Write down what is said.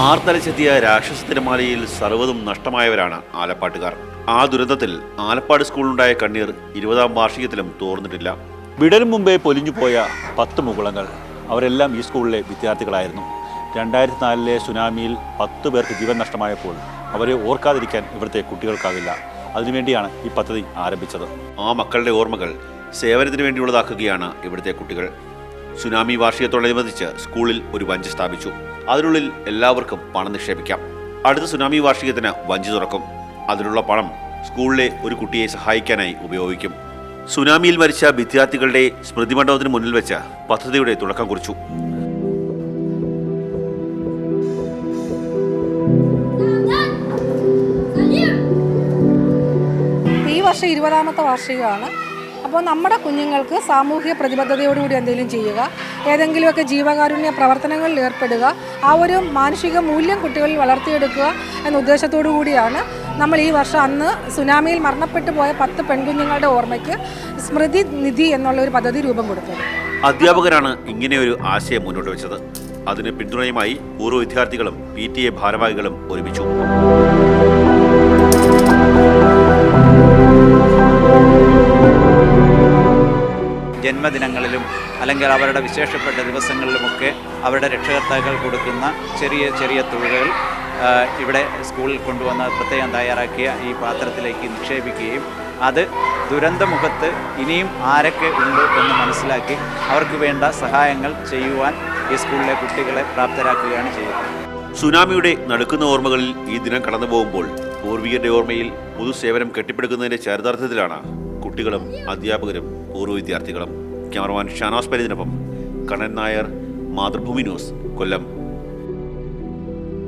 ആർത്തലച്ചെത്തിയ രാക്ഷസ തിരമാലയിൽ സർവ്വതും നഷ്ടമായവരാണ് ആലപ്പാട്ടുകാർ. ആ ദുരന്തത്തിൽ ആലപ്പാട് സ്കൂളിലുണ്ടായ കണ്ണീർ 20ാം വാർഷികത്തിലും തോർന്നിട്ടില്ല. വിടരും മുമ്പേ പൊലിഞ്ഞുപോയ 10 മുകുളങ്ങൾ. അവരെല്ലാം ഈ സ്കൂളിലെ വിദ്യാർത്ഥികളായിരുന്നു. 2004 സുനാമിയിൽ 10 പേർക്ക് ജീവൻ നഷ്ടമായപ്പോൾ അവരെ ഓർക്കാതിരിക്കാൻ ഇവിടുത്തെ കുട്ടികൾക്കാവില്ല. അതിനുവേണ്ടിയാണ് ഈ പദ്ധതി ആരംഭിച്ചത്. ആ മക്കളുടെ ഓർമ്മകൾ സേവനത്തിന് വേണ്ടിയുള്ളതാക്കുകയാണ് ഇവിടുത്തെ കുട്ടികൾ. സുനാമി വാർഷികത്തോടനുബന്ധിച്ച് സ്കൂളിൽ ഒരു വഞ്ചി സ്ഥാപിച്ചു. അതിനുള്ളിൽ എല്ലാവർക്കും പണം നിക്ഷേപിക്കാം. അടുത്ത സുനാമി വാർഷികത്തിന് വഞ്ചി തുറക്കും. അതിനുള്ള പണം സ്കൂളിലെ ഒരു കുട്ടിയെ സഹായിക്കാനായി ഉപയോഗിക്കും. സുനാമിയിൽ മരിച്ച വിദ്യാർത്ഥികളുടെ സ്മൃതി മണ്ഡപത്തിന് മുന്നിൽ വെച്ച് പദ്ധതിയുടെ തുടക്കം കുറിച്ചു. ഈ വർഷം 20ാമത്തെ വാർഷികമാണ്. അപ്പോൾ നമ്മുടെ കുഞ്ഞുങ്ങൾക്ക് സാമൂഹിക പ്രതിബദ്ധതയോടുകൂടി എന്തെങ്കിലും ചെയ്യുക, ഏതെങ്കിലുമൊക്കെ ജീവകാരുണ്യ പ്രവർത്തനങ്ങളിൽ ഏർപ്പെടുക, ആ ഒരു മാനുഷിക മൂല്യം കുട്ടികളിൽ വളർത്തിയെടുക്കുക എന്ന ഉദ്ദേശത്തോടു കൂടിയാണ് നമ്മൾ ഈ വർഷം അന്ന് സുനാമിയിൽ മരണപ്പെട്ടു പോയ 10 പെൺകുഞ്ഞുങ്ങളുടെ ഓർമ്മയ്ക്ക് സ്മൃതി നിധി എന്നുള്ള ഒരു പദ്ധതി രൂപം കൊടുത്തത്. അധ്യാപകരാണ് ഇങ്ങനെയൊരു ആശയം മുന്നോട്ട് വെച്ചത്. അതിന് പിന്തുണയുമായി പൂർവ്വ വിദ്യാർത്ഥികളും PTA ഭാരവാഹികളും ഒരുമിച്ചു. ജന്മദിനങ്ങളിലും അല്ലെങ്കിൽ അവരുടെ വിശേഷപ്പെട്ട ദിവസങ്ങളിലുമൊക്കെ അവരുടെ രക്ഷകർത്താക്കൾ കൊടുക്കുന്ന ചെറിയ ചെറിയ തുകകൾ ഇവിടെ സ്കൂളിൽ കൊണ്ടുവന്ന് പ്രത്യേകം തയ്യാറാക്കിയ ഈ പാത്രത്തിലേക്ക് നിക്ഷേപിക്കുകയും അത് ദുരന്തമുഖത്ത് ഇനിയും ആരൊക്കെ ഉണ്ട് എന്ന് മനസ്സിലാക്കി അവർക്ക് വേണ്ട സഹായങ്ങൾ ചെയ്യുവാൻ ഈ സ്കൂളിലെ കുട്ടികളെ പ്രാപ്തരാക്കുകയാണ് ചെയ്യുന്നത്. സുനാമിയുടെ നടുക്കുന്ന ഓർമ്മകളിൽ ഈ ദിനം കടന്നു പോകുമ്പോൾ പൂർവികരുടെ ഓർമ്മയിൽ പൊതുസേവനം കെട്ടിപ്പടുക്കുന്നതിന്റെ ചരിതാർത്ഥത്തിലാണ് കുട്ടികളും അധ്യാപകരും പൂർവ്വ വിദ്യാർത്ഥികളും. ക്യാമറമാൻ ഷാനാസ് പരിദിനൊപ്പം കണ്ണൻ നായർ, മാതൃഭൂമി ന്യൂസ്, കൊല്ലം.